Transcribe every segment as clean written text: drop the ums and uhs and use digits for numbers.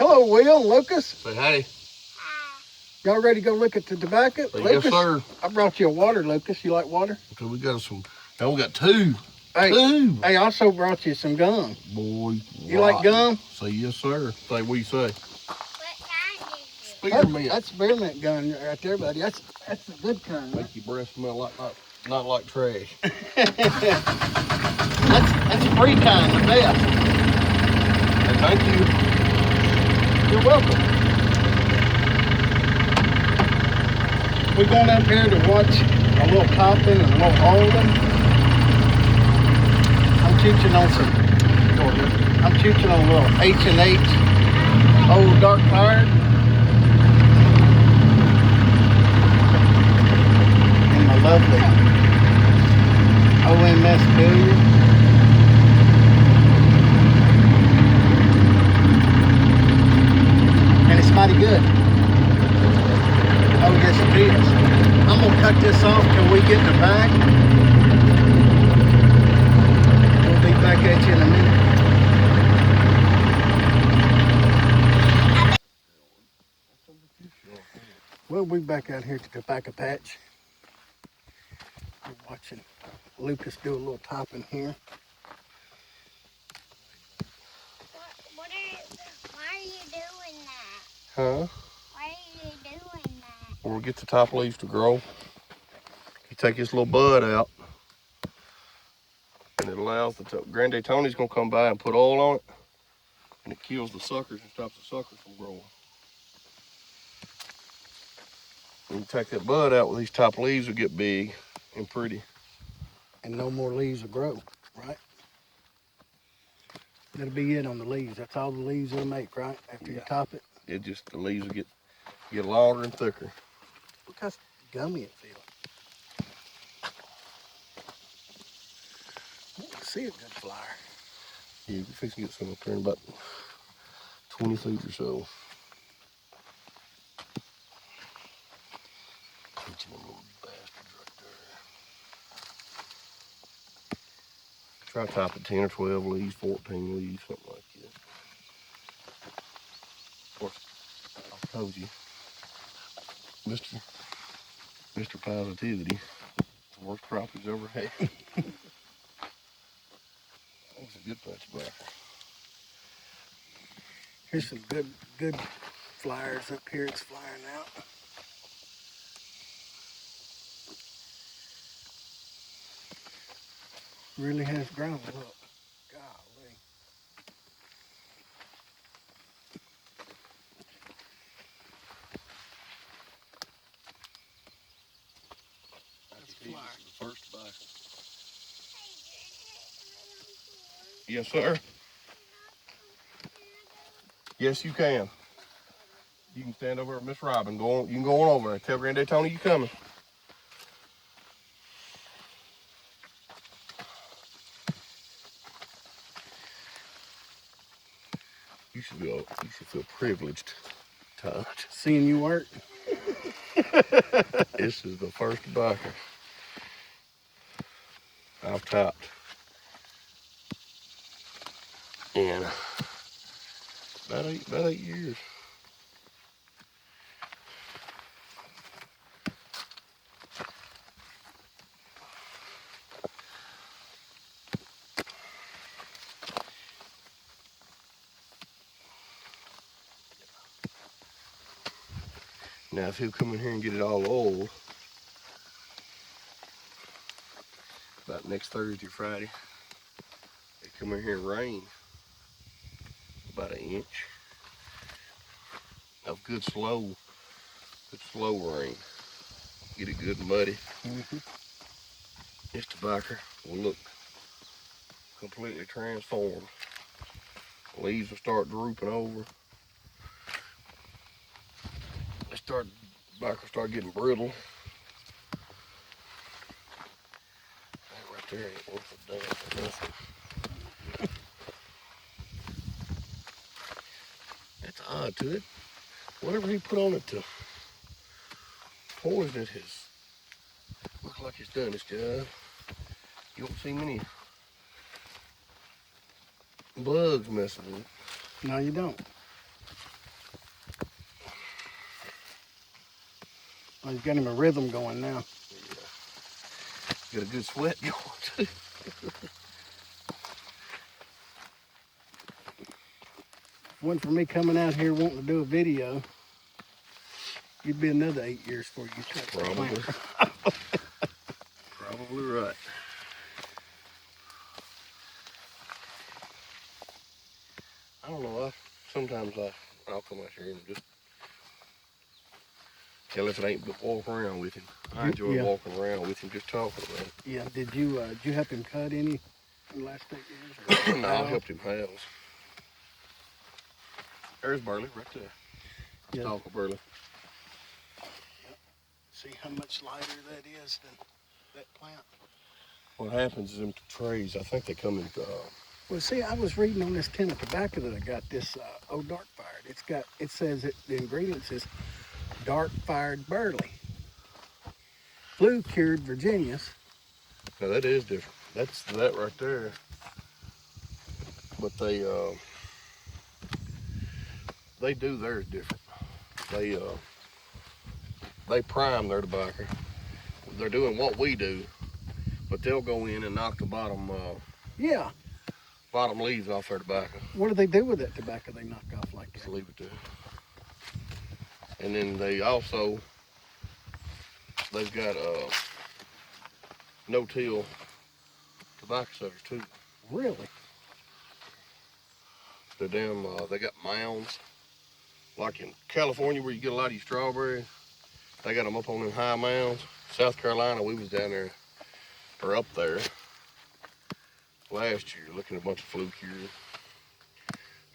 Hello, Will and Lucas. Say hi. Y'all ready to go look at the tobacco? Yes, sir. I brought you a water, Lucas. You like water? Okay, we got some. Now we got two. Hey, two. I also brought you some gum. Boy, you like gum? Say yes, sir. Say what you say. What kind is it? Spearmint. That's spearmint gum right there, buddy. That's the good kind. Make your breath smell like not like trash. That's a free kind, the best. Hey, thank you. You're welcome. We're going up here to watch a little topping and a little holding. I'm teaching on a little H&H old dark fire. And my lovely OMS billiard. And it's mighty good. Oh, yes, it is. I'm going to cut this off till we get in the back. We'll be back at you in a minute. We'll be back out here at the tobacco patch. We're watching Lucas do a little topping here. Why are you doing that? Huh? Why are you doing that? When we get the top leaves to grow, you take this little bud out, and it allows Granddad Tony's gonna come by and put oil on it, and it kills the suckers and stops the suckers from growing. When you take that bud out, these top leaves will get big and pretty. And no more leaves will grow, right? That'll be it on the leaves. That's all the leaves will make, right? After you top it. The leaves will get longer and thicker. Look how gummy it feels. I see a good flyer. Yeah, you can fix to get some up there in about 20 feet or so. Pinching them little bastards right there. Try topping 10 or 12 leaves, 14 leaves, something like that. Of course, I told you, Mr. Positivity, the worst crop he's ever had. That was a good bunch of back. Here's some good flyers up here. It's flying out. Really has grown. Look, golly. That's a flyer. The first back. Yes, sir. Yes, you can. You can stand over at Miss Robin. You can go on over and tell Granddad Tony you coming. You should feel privileged, Todd. Seeing you work. This is the first backer I've topped in about eight years. Now, if he'll come in here and get it all oiled, about next Thursday, Friday, they come in here and rain about 1 inch of good slow rain. Get it good and muddy. This tobacco will look completely transformed. Leaves will start drooping over. Tobacco start getting brittle. That right there ain't worth a damn for nothing. That's odd to it. Whatever he put on it to poison it has looked like it's done its job. You don't see many bugs messing with it. No, you don't. Well, he's got him a rhythm going now. Yeah. Got a good sweat going too. One for me coming out here wanting to do a video. You'd be another 8 years before you touch the Probably. plant. Probably right. I don't know. Sometimes I'll come out here and just tell if it ain't but walk around with him. I enjoy Yeah. walking around with him, just talking about it. Yeah. Did you help him cut any in the last 8 years? Or No, I helped him house. There's Burley right there. Yeah. Traughber Burley. See how much lighter that is than that plant. What happens is them trays, I think they come in. Well, see, I was reading on this tin of tobacco that I got, this old dark fired. It says that the ingredients is dark fired burley, flue cured Virginias. Now that is different. That's that right there. But they do theirs different. They prime their tobacco. They're doing what we do, but they'll go in and knock the bottom Yeah. bottom leaves off their tobacco. What do they do with that tobacco they knock off like Just that? leave it there. And then they've got no-till tobacco cutters too. Really? They're damn, they got mounds. Like in California where you get a lot of your strawberries, they got them up on them high mounds. South Carolina, we was down there, or up there, last year looking at a bunch of flue cured.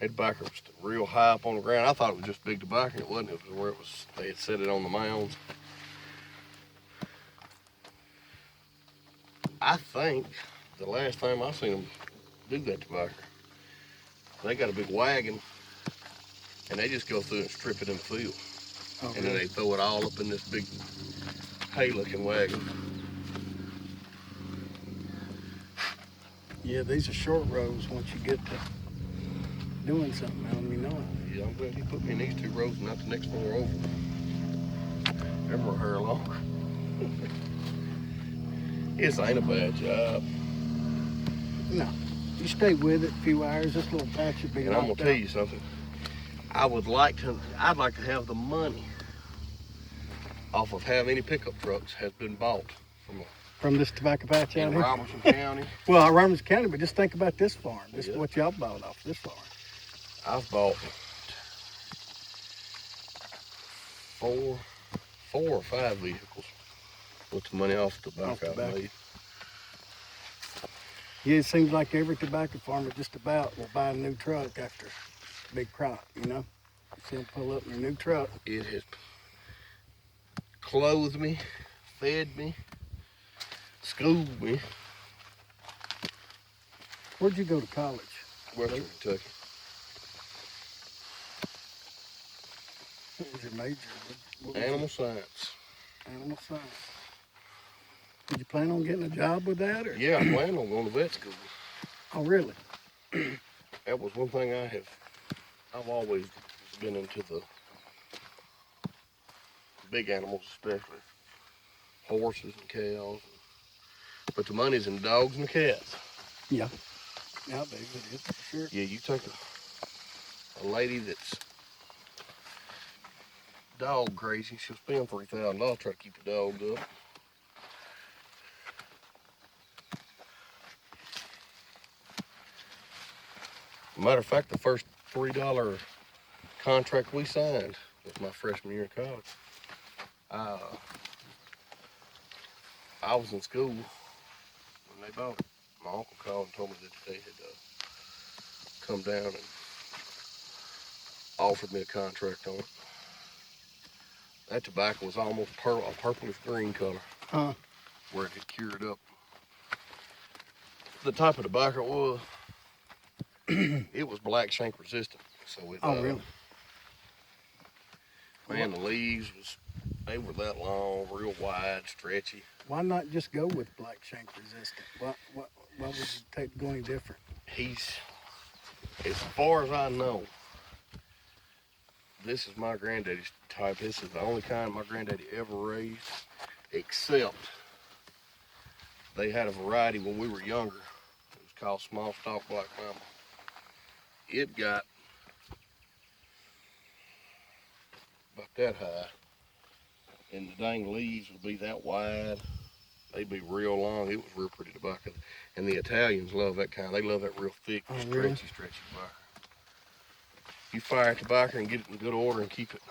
That tobacco was real high up on the ground. I thought it was just big tobacco. It wasn't. It was where they had set it on the mounds. I think the last time I seen them do that tobacco, they got a big wagon and they just go through and strip it in the field. Oh, And then really? they throw it all up in this big hay-looking wagon. Yeah, these are short rows once you get to doing something. I don't even know it. Yeah, I'm glad he put me in these 2 rows and not the next 4 over. Them were hair longer. This ain't a bad job. No. You stay with it a few hours, this little patch would be And I'm gonna knocked tell out. you something. I'd like to have the money off of how many pickup trucks has been bought From this tobacco patch out in here? Robertson County. Well, Robertson County, but just think about this farm. This is Yeah. what y'all bought off this farm. I've bought 4 or 5 vehicles with the money off the tobacco I made. Yeah, it seems like every tobacco farmer just about will buy a new truck after a big crop, you know? See them pull up in their new truck. It has clothed me, fed me, schooled me. Where'd you go to college? Western Kentucky. What was your major? What was Animal science. it? Animal science. Did you plan on getting a job with that? Or? Yeah, I planned on going to vet school. Oh, really? That was one thing I've always been into the big animals, especially horses and cows. But the money's in the dogs and the cats. Yeah. Nowadays it is, for sure. Yeah, you take a lady that's dog crazy, she'll spend $3,000 trying to keep the dog up. Matter of fact, the first $3 contract we signed was my freshman year in college. I was in school when they bought it. My uncle called and told me that they had come down and offered me a contract on it. That tobacco was almost a purplish green color, where it had cured up. The type of tobacco it was, it was black shank resistant. So it, Really? man, the leaves they were that long, real wide, stretchy. Why not just go with black shank resistant? Why would you go any different? As far as I know, This is my granddaddy's type. This is the only kind my granddaddy ever raised, except they had a variety when we were younger. It was called small stalk black mama. It got about that high, and the dang leaves would be that wide. They'd be real long. It was real pretty tobacco. And the Italians love that kind. They love that real thick, really? stretchy tobacco. You fire tobacco and get it in good order and keep it.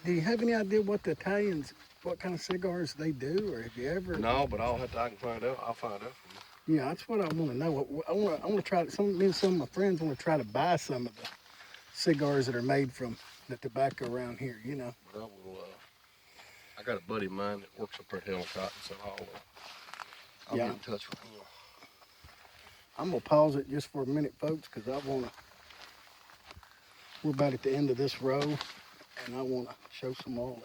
Do you have any idea what the Italians, what kind of cigars they do, or have you ever? No, but I can find out. I'll find out from Yeah, that's what I want to know. I want to try. Me and some of my friends want to try to buy some of the cigars that are made from the tobacco around here. You know. you. But I got a buddy of mine that works up there at Helen Cotton, so I'll Yeah. get in touch with him. I'm gonna pause it just for a minute, folks, because I want to. We're about at the end of this row, and I want to show some oil.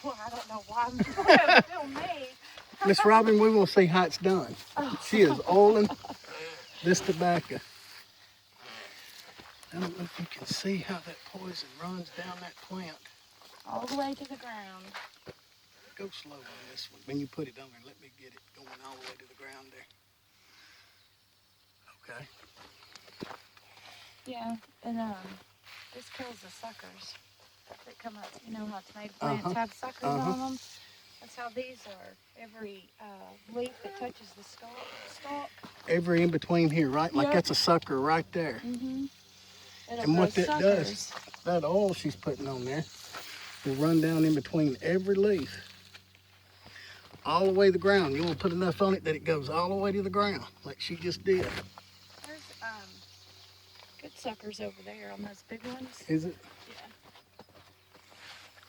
Well, I don't know why I'm trying to film me. Miss Robin, we want to see how it's done. Oh. She is oiling this tobacco. I don't know if you can see how that poison runs down that plant. All the way to the ground. Go slow on this one. When you put it on there, let me get it going all the way to the ground there. Okay. Yeah, and this kills the suckers that come up. You know how tomato plants have suckers on them? That's how these are. Every leaf that touches the stalk. Every in between here, right? Like Yep. that's a sucker right there. And what that does, that oil she's putting on there will run down in between every leaf. All the way to the ground. You want to put enough on it that it goes all the way to the ground, like she just did. There's good suckers over there on those big ones. Is it?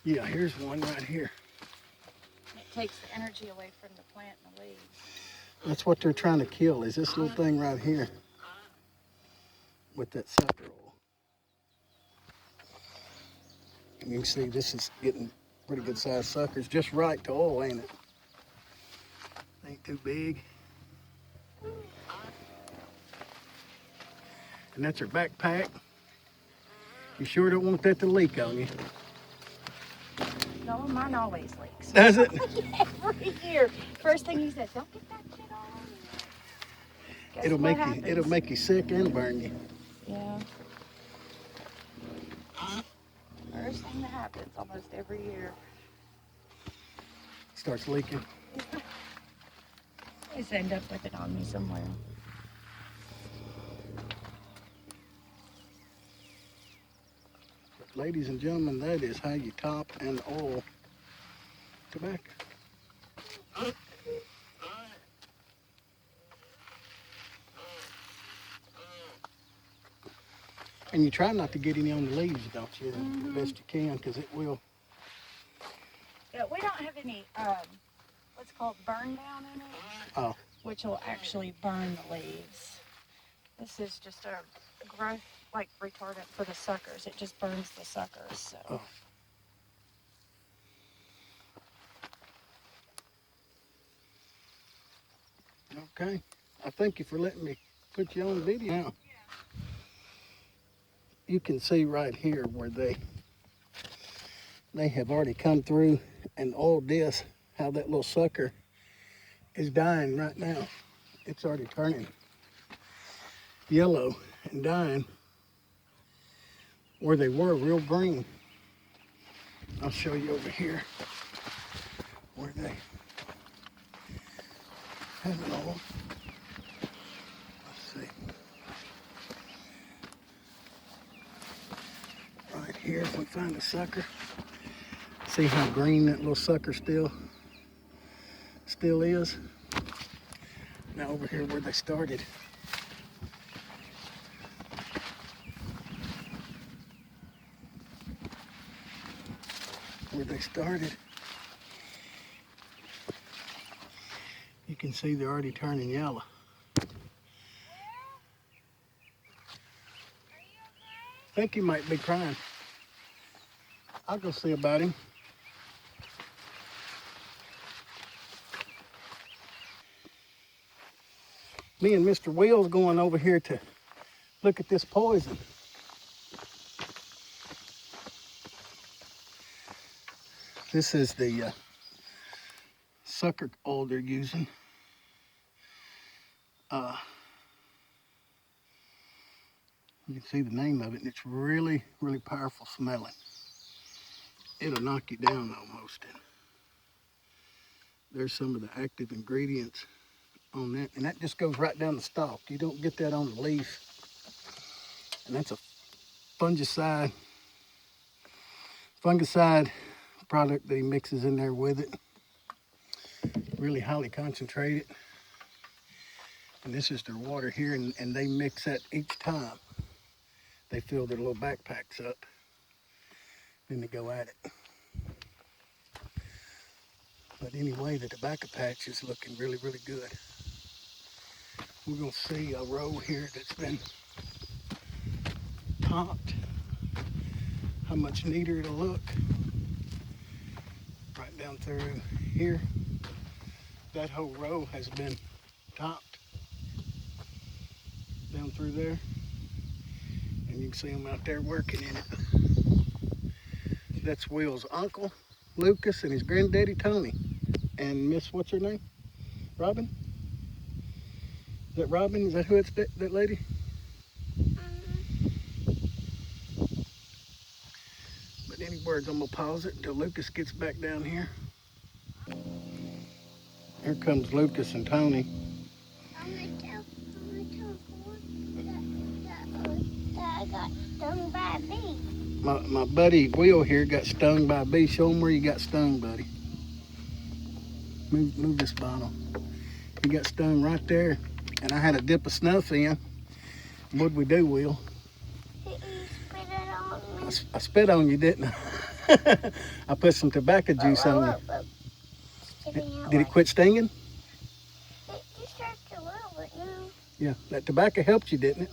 Yeah. Yeah, here's one right here. It takes the energy away from the plant and the leaves. That's what they're trying to kill, is this little thing right here with that sucker oil. And you can see this is getting pretty good sized suckers, just right to oil, ain't it? Ain't too big. And that's her backpack. You sure don't want that to leak on you? No, mine always leaks. Does it? Every year. First thing he says, don't get that shit all on you. Guess It'll what make you happens? sick and burn you. Yeah. First thing that happens almost every year. Starts leaking. Always end up with it on me somewhere. But ladies and gentlemen, that is how you top and oil tobacco. And you try not to get any on the leaves, don't you? The best you can, because it will. Yeah, we don't have any, what's called burn down in it. Oh. Which will actually burn the leaves. This is just a growth, like, retardant for the suckers. It just burns the suckers, so. Oh. Okay. I thank you for letting me put you on video. Now, you can see right here where they have already come through and oiled this, how that little sucker is dying right now. It's already turning yellow and dying where they were real green. I'll show you over here where they have it all. Let's see. Right here, if we find a sucker, see how green that little sucker still is. Now over here where they started. You can see they're already turning yellow. I think he might be crying. I'll go see about him. Me and Mr. Will's going over here to look at this poison. This is the sucker oil they're using. You can see the name of it, and it's really, really powerful smelling. It'll knock you down almost. And there's some of the active ingredients on that, and that just goes right down the stalk. You don't get that on the leaf. And that's a fungicide product that he mixes in there with it. Really highly concentrated. And this is their water here, and they mix that each time they fill their little backpacks up. Then they go at it. But anyway, the tobacco patch is looking really, really good. We're gonna see a row here that's been topped. How much neater it'll look. Right down through here. That whole row has been topped. Down through there. And you can see them out there working in it. That's Will's uncle, Lucas, and his granddaddy, Tony. And Miss, what's her name? Robin? Is that Robin? Is that who it's that lady? But any words, I'm gonna pause it until Lucas gets back down here. Here comes Lucas and Tony. I'm gonna tell that I got stung by a bee. My buddy Will here got stung by a bee. Show him where you got stung, buddy. Move this bottle. He got stung right there, and I had a dip of snuff in. What'd we do, Will? You spit it on me. I spit on you, didn't I? I put some tobacco juice on you. Did it quit stinging? It just hurts a little bit now. Yeah, that tobacco helped you, didn't it?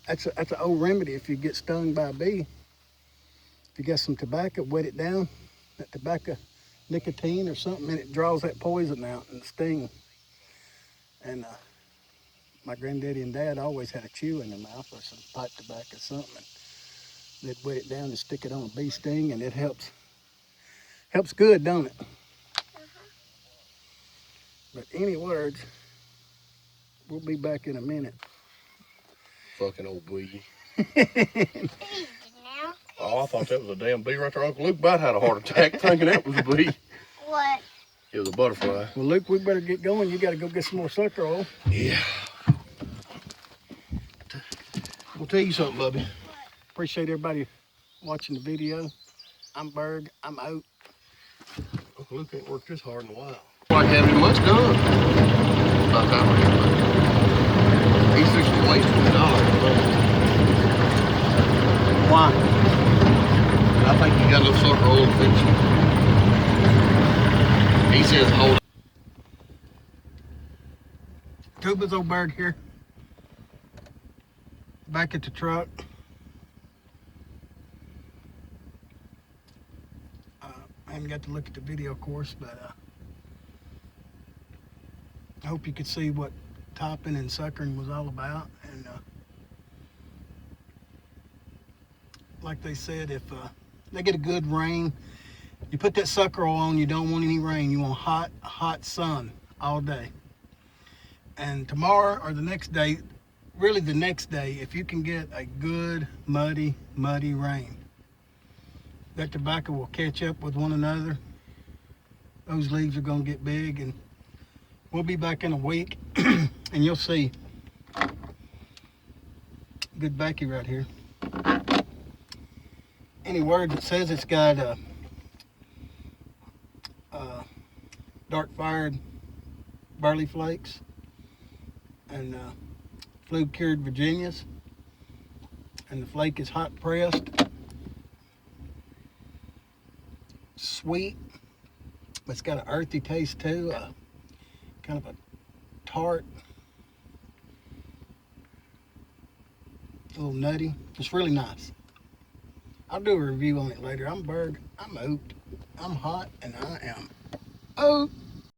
That's an old remedy if you get stung by a bee. If you got some tobacco, wet it down, that tobacco nicotine or something, and it draws that poison out and the sting. And my granddaddy and dad always had a chew in their mouth or some pipe tobacco or something. And they'd wet it down and stick it on a bee sting, and it helps. Helps good, don't it? But any words, we'll be back in a minute. Fucking old bee. Easy now. Oh, I thought that was a damn bee right there. Uncle Luke about had a heart attack thinking that was a bee. What? It was a butterfly. Well, Luke, we better get going. You got to go get some more sucker oil. Yeah. I'll tell you something, Bubby. Appreciate everybody watching the video. I'm Berg. I'm out. Uncle Luke ain't worked this hard in a while. Like having much done. About time we're here. He's fixing to waste $20. Why? I think you got enough sucker oil to fix it. He says hold. Tuba's old Berg here. Back at the truck. I haven't got to look at the video, of course, but I hope you could see what topping and suckering was all about. And like they said, if they get a good rain, you put that sucker oil on, you don't want any rain. You want hot sun all day. And tomorrow or the next day, really the next day, if you can get a good muddy rain, that tobacco will catch up with one another. Those leaves are gonna get big, and we'll be back in a week and you'll see good Baccy right here. Any word that says it's got dark fired barley flakes and flue cured Virginias, and the flake is hot pressed, sweet, but it's got an earthy taste too, kind of a tart, a little nutty. It's really nice. I'll do a review on it later. I'm Berg, I'm out, I'm hot, and I am out.